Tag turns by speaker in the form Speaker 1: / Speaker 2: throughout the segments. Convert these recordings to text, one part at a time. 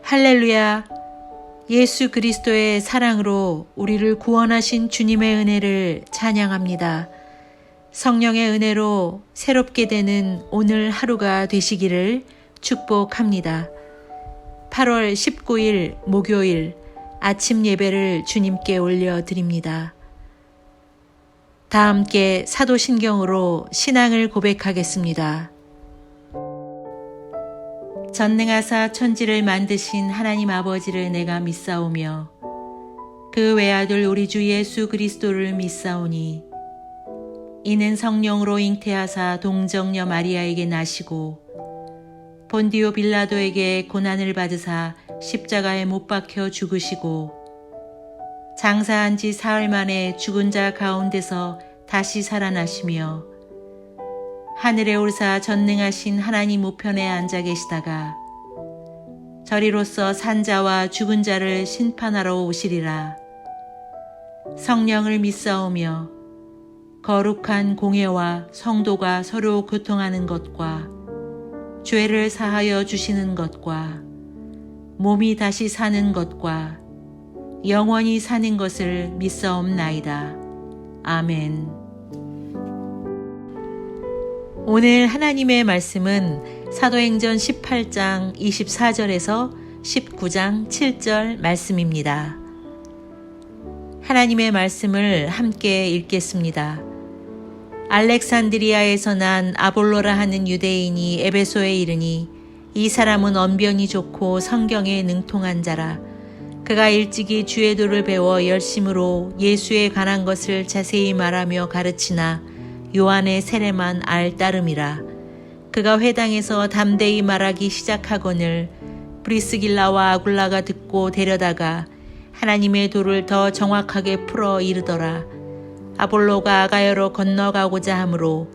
Speaker 1: 할렐루야! 예수 그리스도의 사랑으로 우리를 구원하신 주님의 은혜를 찬양합니다. 성령의 은혜로 새롭게 되는 오늘 하루가 되시기를 축복합니다. 8월 19일 목요일 아침 예배를 주님께 올려드립니다. 다 함께 사도신경으로 신앙을 고백하겠습니다. 전능하사 천지를 만드신 하나님 아버지를 내가 믿사오며 그 외아들 우리 주 예수 그리스도를 믿사오니 이는 성령으로 잉태하사 동정녀 마리아에게 나시고 본디오 빌라도에게 고난을 받으사 십자가에 못 박혀 죽으시고 장사한 지 사흘 만에 죽은 자 가운데서 다시 살아나시며 하늘에 오르사 전능하신 하나님 우편에 앉아 계시다가 저리로서 산자와 죽은 자를 심판하러 오시리라. 성령을 믿사오며 거룩한 공예와 성도가 서로 교통하는 것과 죄를 사하여 주시는 것과 몸이 다시 사는 것과 영원히 사는 것을 믿사옵나이다. 아멘. 오늘 하나님의 말씀은 사도행전 18장 24절에서 19장 7절 말씀입니다. 하나님의 말씀을 함께 읽겠습니다. 알렉산드리아에서 난 아볼로라 하는 유대인이 에베소에 이르니 이 사람은 언변이 좋고 성경에 능통한 자라. 그가 일찍이 주의 도를 배워 열심으로 예수에 관한 것을 자세히 말하며 가르치나 요한의 세례만 알 따름이라. 그가 회당에서 담대히 말하기 시작하거늘 브리스길라와 아굴라가 듣고 데려다가 하나님의 도를 더 정확하게 풀어 이르더라. 아볼로가 아가야로 건너가고자 하므로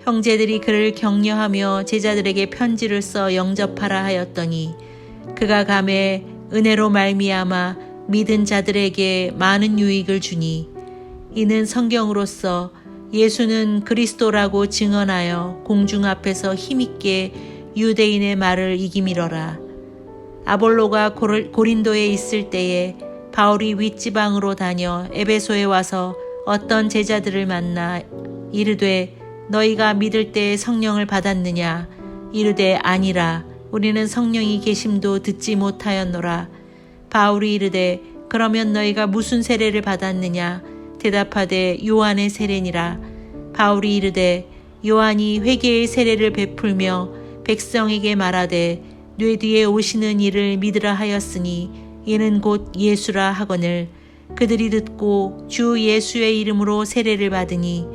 Speaker 1: 형제들이 그를 격려하며 제자들에게 편지를 써 영접하라 하였더니 그가 감에 은혜로 말미암아 믿은 자들에게 많은 유익을 주니 이는 성경으로서 예수는 그리스도라고 증언하여 공중 앞에서 힘있게 유대인의 말을 이기미러라. 아볼로가 고린도에 있을 때에 바울이 윗지방으로 다녀 에베소에 와서 어떤 제자들을 만나 이르되 너희가 믿을 때에 성령을 받았느냐? 이르되 아니라 우리는 성령이 계심도 듣지 못하였노라. 바울이 이르되 그러면 너희가 무슨 세례를 받았느냐? 대답하되 요한의 세례니라. 바울이 이르되 요한이 회개의 세례를 베풀며 백성에게 말하되 뇌 뒤에 오시는 이를 믿으라 하였으니 이는 곧 예수라 하거늘 그들이 듣고 주 예수의 이름으로 세례를 받으니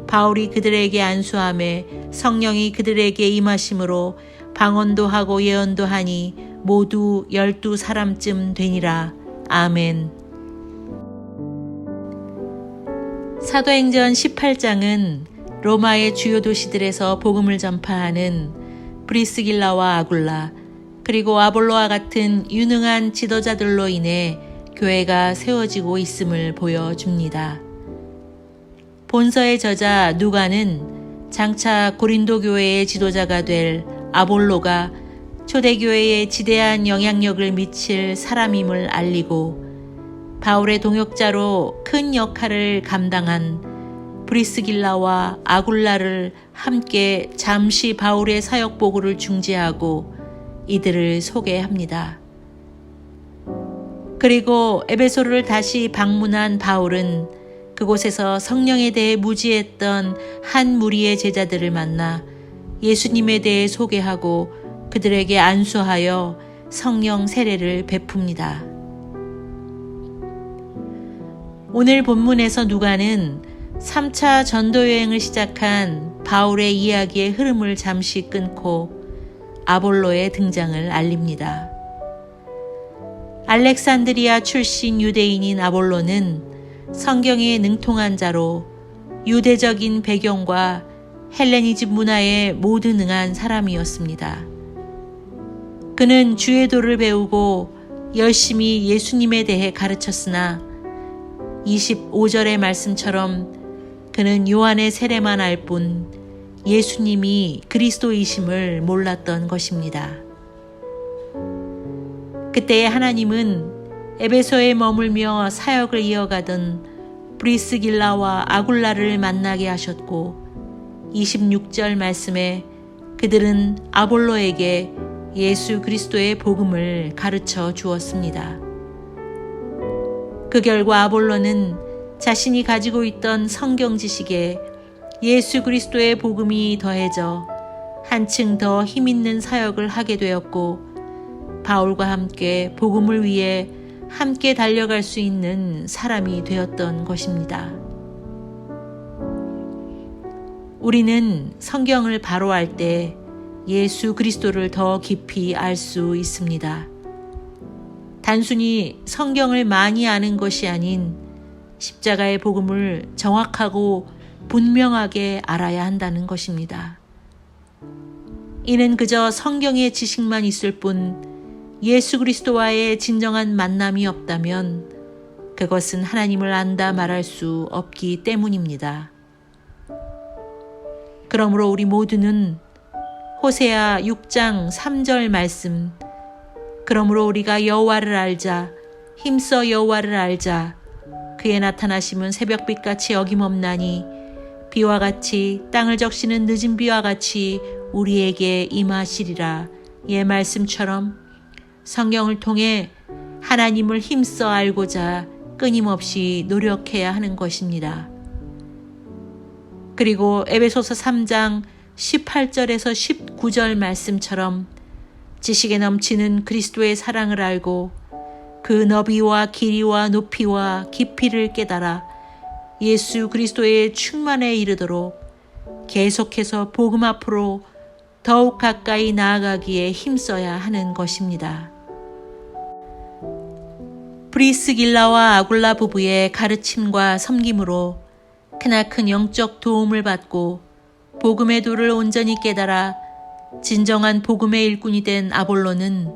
Speaker 1: 바울이 그들에게 안수하매 성령이 그들에게 임하심으로 방언도 하고 예언도 하니 모두 12사람쯤 되니라. 아멘. 사도행전 18장은 로마의 주요 도시들에서 복음을 전파하는 브리스길라와 아굴라 그리고 아볼로와 같은 유능한 지도자들로 인해 교회가 세워지고 있음을 보여줍니다. 본서의 저자 누가는 장차 고린도 교회의 지도자가 될 아볼로가 초대교회에 지대한 영향력을 미칠 사람임을 알리고 바울의 동역자로 큰 역할을 감당한 브리스길라와 아굴라를 함께 잠시 바울의 사역 보고를 중지하고 이들을 소개합니다. 그리고 에베소를 다시 방문한 바울은 그곳에서 성령에 대해 무지했던 한 무리의 제자들을 만나 예수님에 대해 소개하고 그들에게 안수하여 성령 세례를 베풉니다. 오늘 본문에서 누가는 3차 전도여행을 시작한 바울의 이야기의 흐름을 잠시 끊고 아볼로의 등장을 알립니다. 알렉산드리아 출신 유대인인 아볼로는 성경에 능통한 자로 유대적인 배경과 헬레니즘 문화에 모두 능한 사람이었습니다. 그는 주의 도를 배우고 열심히 예수님에 대해 가르쳤으나 25절의 말씀처럼 그는 요한의 세례만 알 뿐 예수님이 그리스도이심을 몰랐던 것입니다. 그때 하나님은 에베소에 머물며 사역을 이어가던 브리스길라와 아굴라를 만나게 하셨고 26절 말씀에 그들은 아볼로에게 예수 그리스도의 복음을 가르쳐 주었습니다. 그 결과 아볼로는 자신이 가지고 있던 성경 지식에 예수 그리스도의 복음이 더해져 한층 더 힘있는 사역을 하게 되었고 바울과 함께 복음을 위해 함께 달려갈 수 있는 사람이 되었던 것입니다. 우리는 성경을 바로 알 때 예수 그리스도를 더 깊이 알 수 있습니다. 단순히 성경을 많이 아는 것이 아닌 십자가의 복음을 정확하고 분명하게 알아야 한다는 것입니다. 이는 그저 성경의 지식만 있을 뿐 예수 그리스도와의 진정한 만남이 없다면 그것은 하나님을 안다 말할 수 없기 때문입니다. 그러므로 우리 모두는 호세아 6장 3절 말씀, 그러므로 우리가 여호와를 알자, 힘써 여호와를 알자, 그의 나타나심은 새벽빛같이 어김없나니 비와 같이 땅을 적시는 늦은 비와 같이 우리에게 임하시리라. 예 말씀처럼 성경을 통해 하나님을 힘써 알고자 끊임없이 노력해야 하는 것입니다. 그리고 에베소서 3장 18절에서 19절 말씀처럼 지식에 넘치는 그리스도의 사랑을 알고 그 너비와 길이와 높이와 깊이를 깨달아 예수 그리스도의 충만에 이르도록 계속해서 복음 앞으로 더욱 가까이 나아가기에 힘써야 하는 것입니다. 브리스길라와 아굴라 부부의 가르침과 섬김으로 크나큰 영적 도움을 받고 복음의 도를 온전히 깨달아 진정한 복음의 일꾼이 된 아볼로는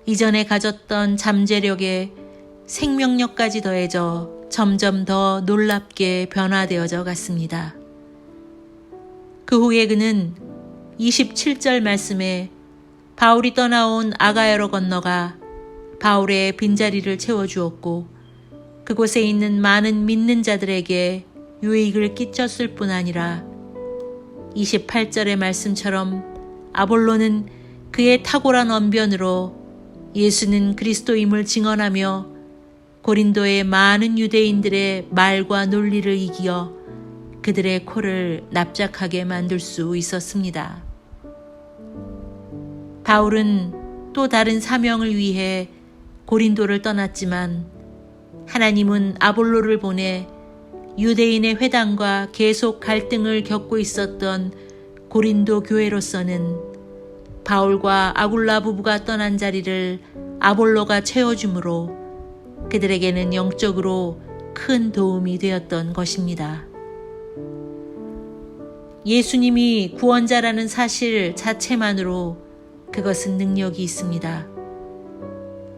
Speaker 1: 이전에 가졌던 잠재력에 생명력까지 더해져 점점 더 놀랍게 변화되어져 갔습니다. 그 후에 그는 27절 말씀에 바울이 떠나온 아가야로 건너가 바울의 빈자리를 채워주었고 그곳에 있는 많은 믿는 자들에게 유익을 끼쳤을 뿐 아니라 28절의 말씀처럼 아볼로는 그의 탁월한 언변으로 예수는 그리스도임을 증언하며 고린도의 많은 유대인들의 말과 논리를 이기어 그들의 코를 납작하게 만들 수 있었습니다. 바울은 또 다른 사명을 위해 고린도를 떠났지만 하나님은 아볼로를 보내 유대인의 회당과 계속 갈등을 겪고 있었던 고린도 교회로서는 바울과 아굴라 부부가 떠난 자리를 아볼로가 채워주므로 그들에게는 영적으로 큰 도움이 되었던 것입니다. 예수님이 구원자라는 사실 자체만으로 그것은 능력이 있습니다.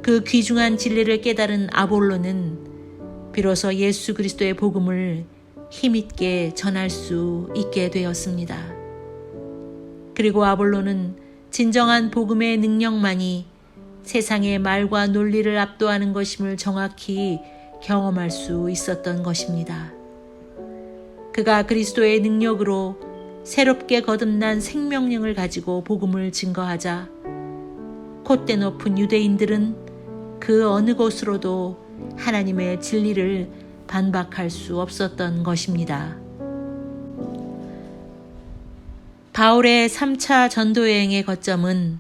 Speaker 1: 그 귀중한 진리를 깨달은 아볼로는 비로소 예수 그리스도의 복음을 힘있게 전할 수 있게 되었습니다. 그리고 아볼로는 진정한 복음의 능력만이 세상의 말과 논리를 압도하는 것임을 정확히 경험할 수 있었던 것입니다. 그가 그리스도의 능력으로 새롭게 거듭난 생명력을 가지고 복음을 증거하자 콧대 높은 유대인들은 그 어느 곳으로도 하나님의 진리를 반박할 수 없었던 것입니다. 바울의 3차 전도여행의 거점은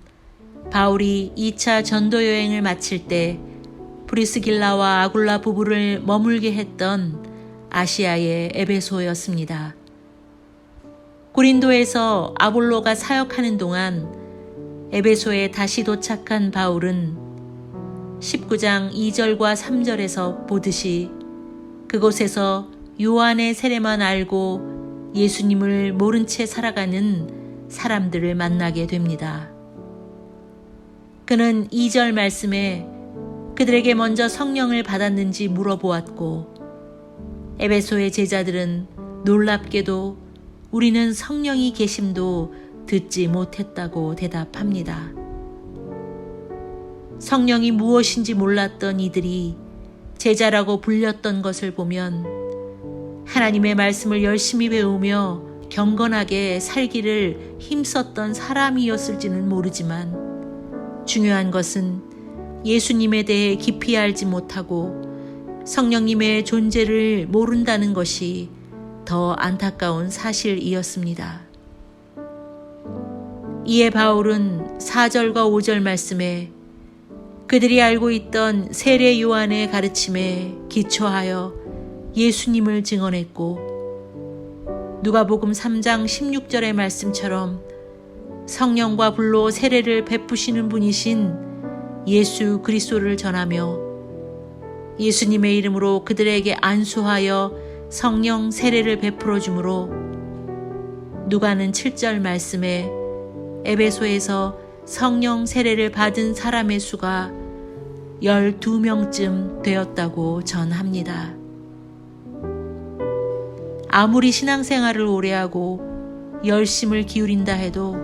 Speaker 1: 바울이 2차 전도여행을 마칠 때 브리스길라와 아굴라 부부를 머물게 했던 아시아의 에베소였습니다. 고린도에서 아볼로가 사역하는 동안 에베소에 다시 도착한 바울은 19장 2절과 3절에서 보듯이 그곳에서 요한의 세례만 알고 예수님을 모른 채 살아가는 사람들을 만나게 됩니다. 그는 2절 말씀에 그들에게 먼저 성령을 받았는지 물어보았고 에베소의 제자들은 놀랍게도 우리는 성령이 계심도 듣지 못했다고 대답합니다. 성령이 무엇인지 몰랐던 이들이 제자라고 불렸던 것을 보면 하나님의 말씀을 열심히 배우며 경건하게 살기를 힘썼던 사람이었을지는 모르지만 중요한 것은 예수님에 대해 깊이 알지 못하고 성령님의 존재를 모른다는 것이 더 안타까운 사실이었습니다. 이에 바울은 4절과 5절 말씀에 그들이 알고 있던 세례 요한의 가르침에 기초하여 예수님을 증언했고 누가복음 3장 16절의 말씀처럼 성령과 불로 세례를 베푸시는 분이신 예수 그리스도를 전하며 예수님의 이름으로 그들에게 안수하여 성령 세례를 베풀어 주므로 누가는 7절 말씀에 에베소에서 성령 세례를 받은 사람의 수가 12명쯤 되었다고 전합니다. 아무리 신앙생활을 오래 하고 열심을 기울인다 해도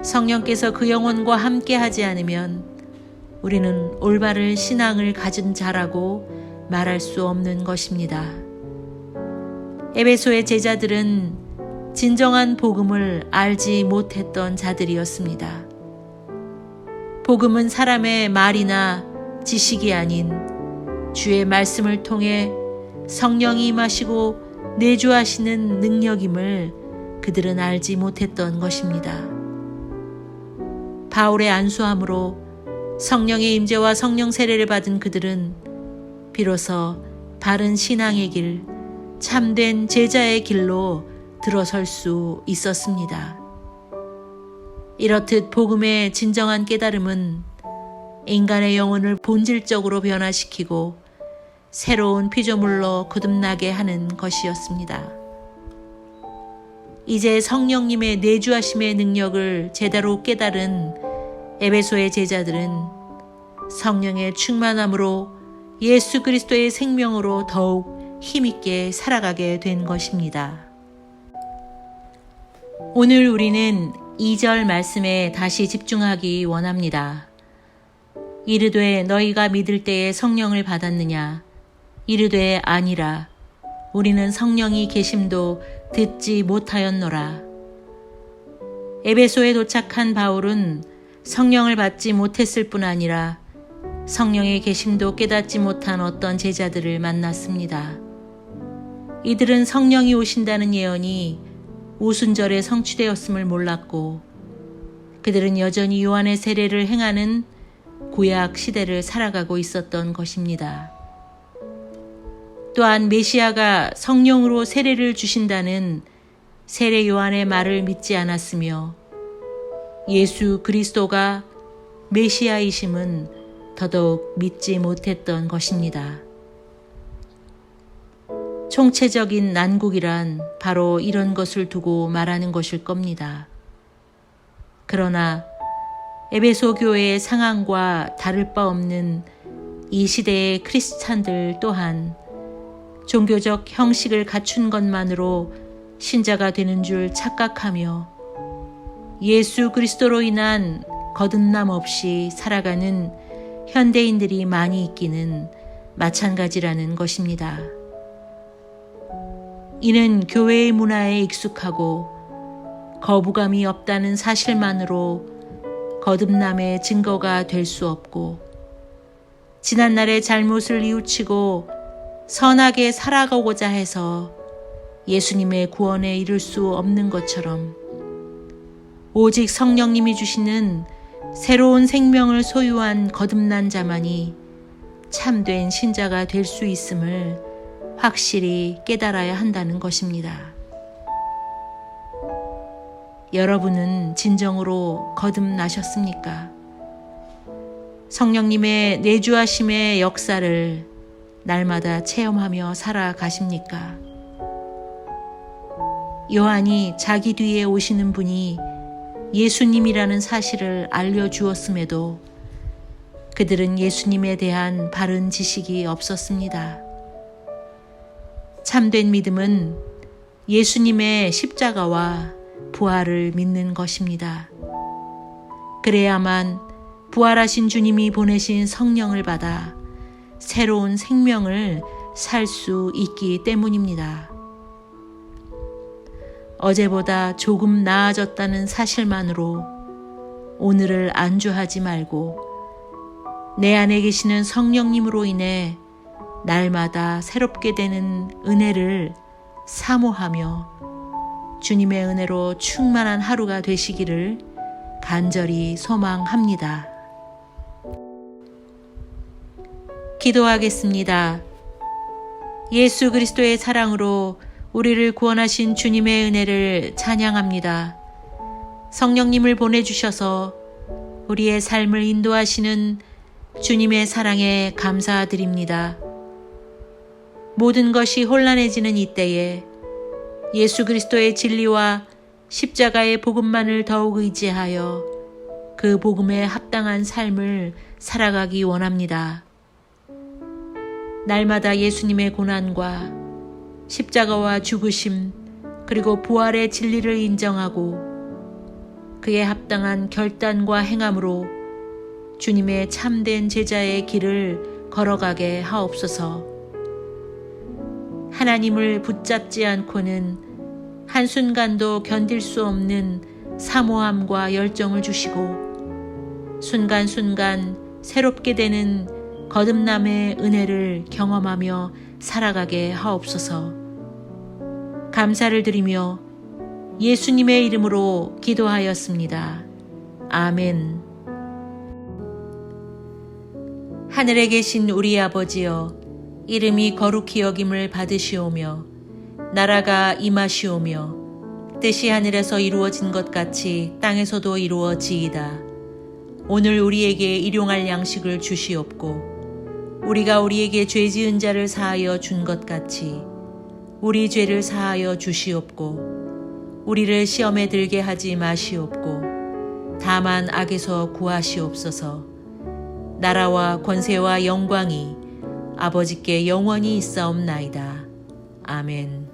Speaker 1: 성령께서 그 영혼과 함께 하지 않으면 우리는 올바른 신앙을 가진 자라고 말할 수 없는 것입니다. 에베소의 제자들은 진정한 복음을 알지 못했던 자들이었습니다. 복음은 사람의 말이나 지식이 아닌 주의 말씀을 통해 성령이 임하시고 내주하시는 능력임을 그들은 알지 못했던 것입니다. 바울의 안수함으로 성령의 임재와 성령 세례를 받은 그들은 비로소 바른 신앙의 길, 참된 제자의 길로 들어설 수 있었습니다. 이렇듯 복음의 진정한 깨달음은 인간의 영혼을 본질적으로 변화시키고 새로운 피조물로 거듭나게 하는 것이었습니다. 이제 성령님의 내주하심의 능력을 제대로 깨달은 에베소의 제자들은 성령의 충만함으로 예수 그리스도의 생명으로 더욱 힘있게 살아가게 된 것입니다. 오늘 우리는 2절 말씀에 다시 집중하기 원합니다. 이르되 너희가 믿을 때에 성령을 받았느냐? 이르되 아니라 우리는 성령이 계심도 듣지 못하였노라. 에베소에 도착한 바울은 성령을 받지 못했을 뿐 아니라 성령의 계심도 깨닫지 못한 어떤 제자들을 만났습니다. 이들은 성령이 오신다는 예언이 오순절에 성취되었음을 몰랐고 그들은 여전히 요한의 세례를 행하는 구약 시대를 살아가고 있었던 것입니다. 또한 메시아가 성령으로 세례를 주신다는 세례 요한의 말을 믿지 않았으며 예수 그리스도가 메시아이심은 더더욱 믿지 못했던 것입니다. 총체적인 난국이란 바로 이런 것을 두고 말하는 것일 겁니다. 그러나 에베소 교회의 상황과 다를 바 없는 이 시대의 크리스찬들 또한 종교적 형식을 갖춘 것만으로 신자가 되는 줄 착각하며 예수 그리스도로 인한 거듭남 없이 살아가는 현대인들이 많이 있기는 마찬가지라는 것입니다. 이는 교회의 문화에 익숙하고 거부감이 없다는 사실만으로 거듭남의 증거가 될 수 없고 지난날의 잘못을 뉘우치고 선하게 살아가고자 해서 예수님의 구원에 이를 수 없는 것처럼 오직 성령님이 주시는 새로운 생명을 소유한 거듭난 자만이 참된 신자가 될 수 있음을 확실히 깨달아야 한다는 것입니다. 여러분은 진정으로 거듭나셨습니까? 성령님의 내주하심의 역사를 날마다 체험하며 살아가십니까? 요한이 자기 뒤에 오시는 분이 예수님이라는 사실을 알려주었음에도 그들은 예수님에 대한 바른 지식이 없었습니다. 참된 믿음은 예수님의 십자가와 부활을 믿는 것입니다. 그래야만 부활하신 주님이 보내신 성령을 받아 새로운 생명을 살 수 있기 때문입니다. 어제보다 조금 나아졌다는 사실만으로 오늘을 안주하지 말고 내 안에 계시는 성령님으로 인해 날마다 새롭게 되는 은혜를 사모하며 주님의 은혜로 충만한 하루가 되시기를 간절히 소망합니다. 기도하겠습니다. 예수 그리스도의 사랑으로 우리를 구원하신 주님의 은혜를 찬양합니다. 성령님을 보내주셔서 우리의 삶을 인도하시는 주님의 사랑에 감사드립니다. 모든 것이 혼란해지는 이때에 예수 그리스도의 진리와 십자가의 복음만을 더욱 의지하여 그 복음에 합당한 삶을 살아가기 원합니다. 날마다 예수님의 고난과 십자가와 죽으심 그리고 부활의 진리를 인정하고 그에 합당한 결단과 행함으로 주님의 참된 제자의 길을 걸어가게 하옵소서. 하나님을 붙잡지 않고는 한순간도 견딜 수 없는 사모함과 열정을 주시고 순간순간 새롭게 되는 거듭남의 은혜를 경험하며 살아가게 하옵소서. 감사를 드리며 예수님의 이름으로 기도하였습니다. 아멘. 하늘에 계신 우리 아버지여, 이름이 거룩히 여김을 받으시오며 나라가 임하시오며 뜻이 하늘에서 이루어진 것 같이 땅에서도 이루어지이다. 오늘 우리에게 일용할 양식을 주시옵고 우리가 우리에게 죄 지은 자를 사하여 준 것 같이 우리 죄를 사하여 주시옵고 우리를 시험에 들게 하지 마시옵고 다만 악에서 구하시옵소서. 나라와 권세와 영광이 아버지께 영원히 있사옵나이다. 아멘.